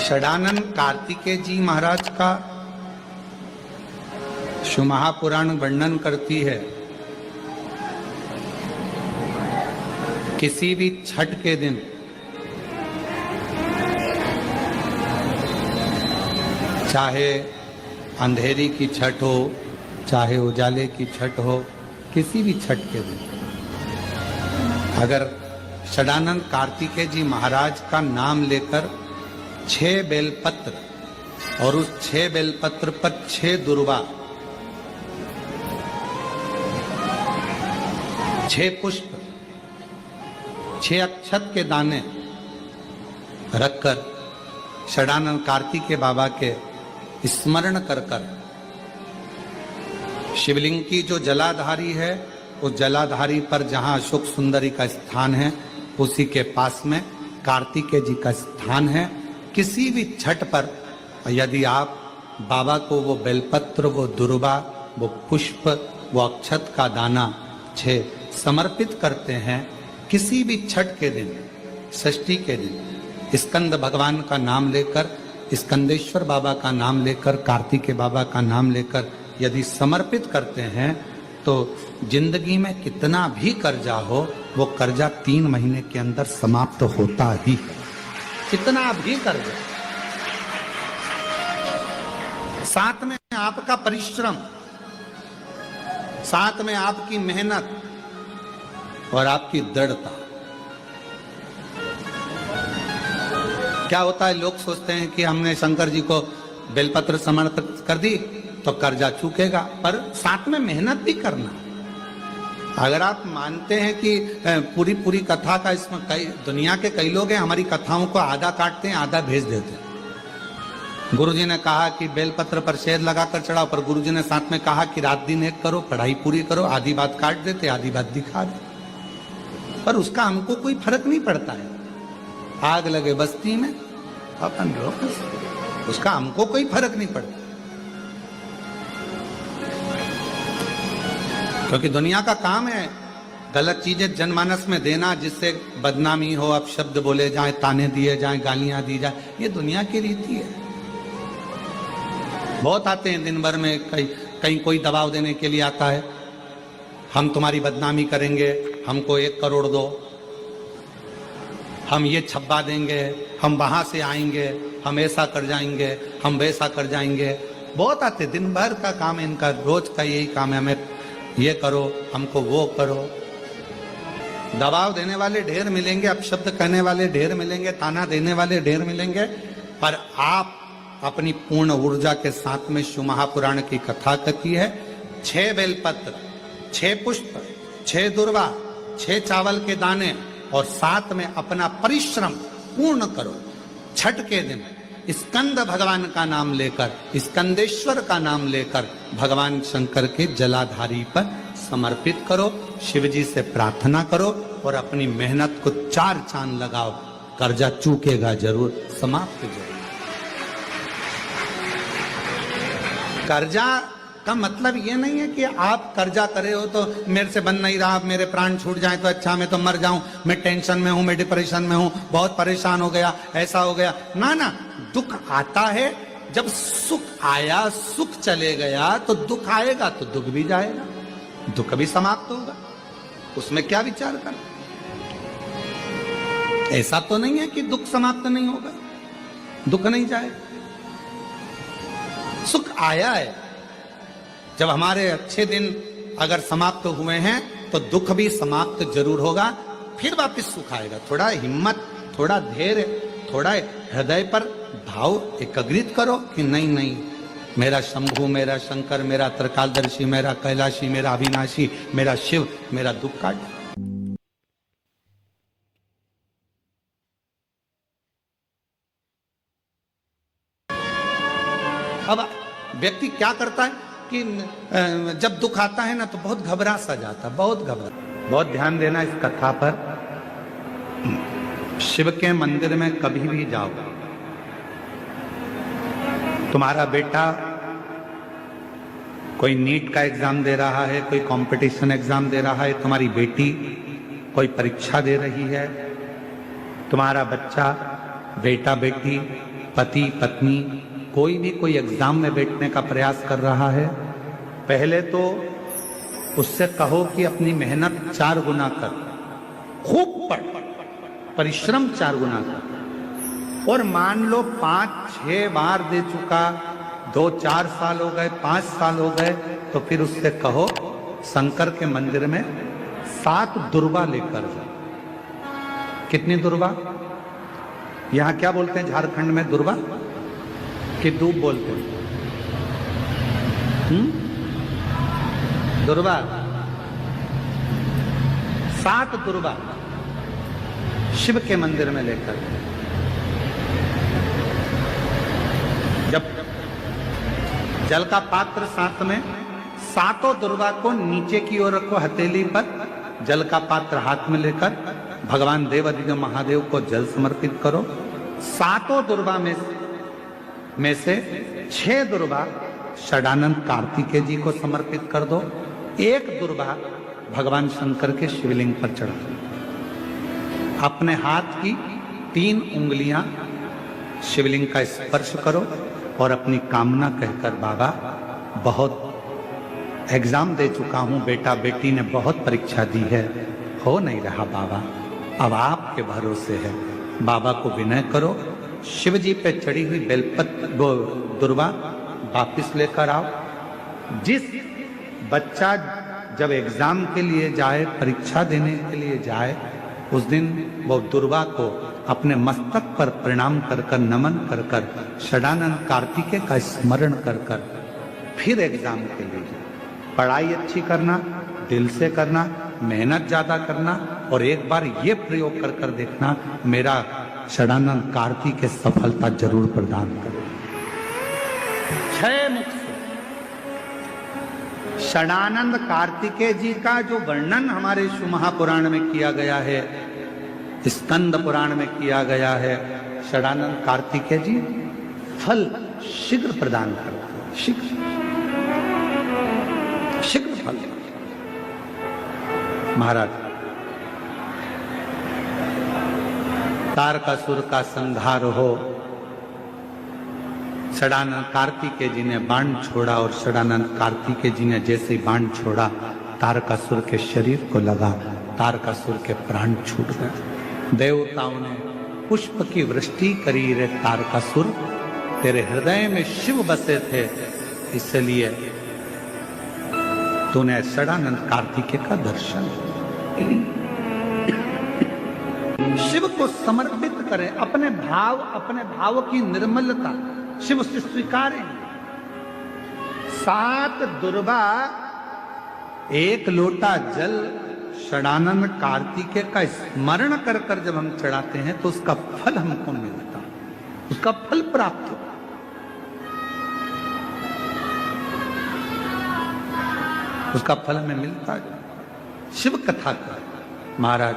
षडानंद कार्तिकेय जी महाराज का शिव महापुराण वर्णन करती है। किसी भी छठ के दिन चाहे अंधेरी की छठ हो, चाहे उजाले की छठ हो, किसी भी छठ के दिन अगर षडानंद कार्तिकेय जी महाराज का नाम लेकर 6 बेलपत्र और उस 6 बेलपत्र पर 6 दुर्वा, 6 पुष्प, 6 अक्षत के दाने रखकर षडानंद कार्तिकेय बाबा के स्मरण कर कर शिवलिंग की जो जलाधारी है, उस जलाधारी पर जहां अशोक सुंदरी का स्थान है, उसी के पास में कार्तिकेय जी का स्थान है। किसी भी छठ पर यदि आप बाबा को वो बेलपत्र, वो दुर्वा, वो पुष्प, वो अक्षत का दाना 6 समर्पित करते हैं, किसी भी छठ के दिन, षष्ठी के दिन स्कंद भगवान का नाम लेकर, स्कंदेश्वर बाबा का नाम लेकर, कार्तिकेय बाबा का नाम लेकर यदि समर्पित करते हैं तो जिंदगी में कितना भी कर्जा हो, वो कर्जा 3 महीने के अंदर समाप्त होता ही है। कितना भी कर्जा, साथ में आपका परिश्रम, साथ में आपकी मेहनत और आपकी दृढ़ता। क्या होता है, लोग सोचते हैं कि हमने शंकर जी को बेलपत्र समर्पित कर दी तो कर्जा चूकेगा, पर साथ में मेहनत भी करना। अगर आप मानते हैं कि पूरी पूरी कथा का, इसमें कई दुनिया के कई लोग हैं हमारी कथाओं को आधा काटते हैं, आधा भेज देते हैं। गुरुजी ने कहा कि बेलपत्र पर शेर लगाकर चढ़ाओ, पर गुरुजी ने साथ में कहा कि रात दिन एक करो, पढ़ाई पूरी करो, आधी बात काट देते, आधी बात दिखा दे, पर उसका हमको कोई फर्क नहीं पड़ता है। आग लगे बस्ती में अपन रोक, उसका हमको कोई फर्क नहीं पड़ता, क्योंकि दुनिया का काम है गलत चीजें जनमानस में देना, जिससे बदनामी हो, अपशब्द बोले जाए, ताने दिए जाए, गालियां दी जाए। ये दुनिया की रीति है। बहुत आते हैं दिन भर में, कहीं कोई दबाव देने के लिए आता है, हम तुम्हारी बदनामी करेंगे, हमको 1 करोड़ दो, हम ये छब्बा देंगे, हम वहां से आएंगे, हम ऐसा कर जाएंगे, हम वैसा कर जाएंगे। बहुत आते, दिन भर का काम इनका, रोज का यही काम है, हमें ये करो, हमको वो करो। दबाव देने वाले ढेर मिलेंगे, अपशब्द कहने वाले ढेर मिलेंगे, ताना देने वाले ढेर मिलेंगे, पर आप अपनी पूर्ण ऊर्जा के साथ में शिव महापुराण की कथा की है। 6 बेलपत्र, 6 पुष्प, 6 दुर्वा, 6 चावल के दाने और साथ में अपना परिश्रम पूर्ण करो। छठ के दिन स्कंद भगवान का नाम लेकर, स्कंदेश्वर का नाम लेकर भगवान शंकर के जलाधारी पर समर्पित करो, शिव जी से प्रार्थना करो और अपनी मेहनत को 4 चांद लगाओ। कर्जा चूकेगा जरूर, समाप्त जरूर। कर्जा का मतलब ये नहीं है कि आप कर्जा करे हो तो मेरे से बन नहीं रहा, मेरे प्राण छूट जाए तो अच्छा, मैं तो मर जाऊं, मैं टेंशन में हूं, मैं डिप्रेशन में हूं, बहुत परेशान हो गया, ऐसा हो गया। ना ना, दुख आता है, जब सुख आया, सुख चले गया तो दुख आएगा, तो दुख भी जाएगा, दुख भी समाप्त होगा, उसमें क्या विचार करना। ऐसा तो नहीं है कि दुख समाप्त नहीं होगा, दुख नहीं जाएगा। सुख आया है, जब हमारे अच्छे दिन अगर समाप्त हुए हैं तो दुख भी समाप्त जरूर होगा, फिर वापस सुख आएगा। थोड़ा हिम्मत, थोड़ा धैर्य, थोड़ा हृदय पर भाव एकाग्रित करो कि नहीं नहीं, मेरा शंभु, मेरा शंकर, मेरा त्रिकालदर्शी, मेरा कैलाशी, मेरा अविनाशी, मेरा शिव मेरा दुख काट। अब व्यक्ति क्या करता है कि जब दुख आता है ना तो बहुत घबरा सा जाता, बहुत घबरा। बहुत ध्यान देना इस कथा पर। शिव के मंदिर में कभी भी जाओ, तुम्हारा बेटा कोई नीट का एग्जाम दे रहा है, कोई कंपटीशन एग्जाम दे रहा है, तुम्हारी बेटी कोई परीक्षा दे रही है, तुम्हारा बच्चा, बेटा बेटी पति पत्नी कोई भी कोई एग्जाम में बैठने का प्रयास कर रहा है, पहले तो उससे कहो कि अपनी मेहनत 4 गुना कर, खूब पढ़, परिश्रम 4 गुना कर। और मान लो 5-6 बार दे चुका, 2-4 साल हो गए, 5 साल हो गए, तो फिर उससे कहो शंकर के मंदिर में 7 दुर्बा लेकर जा। कितनी दुर्बा? यहां क्या बोलते हैं झारखंड में? दुर्बा कि दूब बोलते हैं? दुर्बा। 7 दुर्बा शिव के मंदिर में लेकर, जब जल का पात्र साथ में, 7 दुर्बा को नीचे की ओर रखो हथेली पर, जल का पात्र हाथ में लेकर भगवान देवादिदेव महादेव को जल समर्पित करो। 7 दुर्बा में से 6 दुर्बा षडानंद कार्तिकेय जी को समर्पित कर दो, 1 दुर्बा भगवान शंकर के शिवलिंग पर चढ़ा दो। अपने हाथ की 3 उंगलियां शिवलिंग का स्पर्श करो और अपनी कामना कहकर, बाबा बहुत एग्जाम दे चुका हूं, बेटा बेटी ने बहुत परीक्षा दी है, हो नहीं रहा बाबा, अब आपके भरोसे है। बाबा को विनय करो, शिव जी पे चढ़ी हुई बेलपत्र दुर्बा वापिस लेकर आओ। जिस बच्चा जब एग्जाम के लिए जाए, परीक्षा देने के लिए जाए, उस दिन वो दुर्बा को अपने मस्तक पर प्रणाम कर कर, नमन कर कर, षडानंद कार्तिकेय का स्मरण कर कर फिर एग्जाम के लिए जाए। पढ़ाई अच्छी करना, दिल से करना, मेहनत ज्यादा करना, और एक बार ये प्रयोग कर कर देखना, मेरा षडानंद कार्तिकेय सफलता जरूर प्रदान करे। 6 मुख से षडानंद कार्तिकेय जी का जो वर्णन हमारे शिव महापुराण में किया गया है, स्कंद पुराण में किया गया है, षडानंद कार्तिकेय जी फल शीघ्र प्रदान करते हैं, शीघ्र फल। महाराज, तारकासुर का संहार हो, षडानंद कार्तिकेय जी ने बाण छोड़ा, और षडानंद कार्तिकेय जी ने जैसे ही बाण छोड़ा, तारकासुर के शरीर को लगा, तारकासुर के प्राण छूट गए। देवताओं ने पुष्प की वृष्टि करी, रे तारकासुर तेरे हृदय में शिव बसे थे, इसलिए तूने षडानंद कार्तिकेय का दर्शन। शिव को समर्पित करें, अपने भाव की निर्मलता शिव से स्वीकारें। 7 दुर्बा, 1 लोटा जल षडानंद कार्तिकेय का स्मरण कर कर जब हम चढ़ाते हैं, तो उसका फल हमको मिलता, उसका फल प्राप्त होता। उसका फल हमें मिलता है। शिव कथा कर महाराज,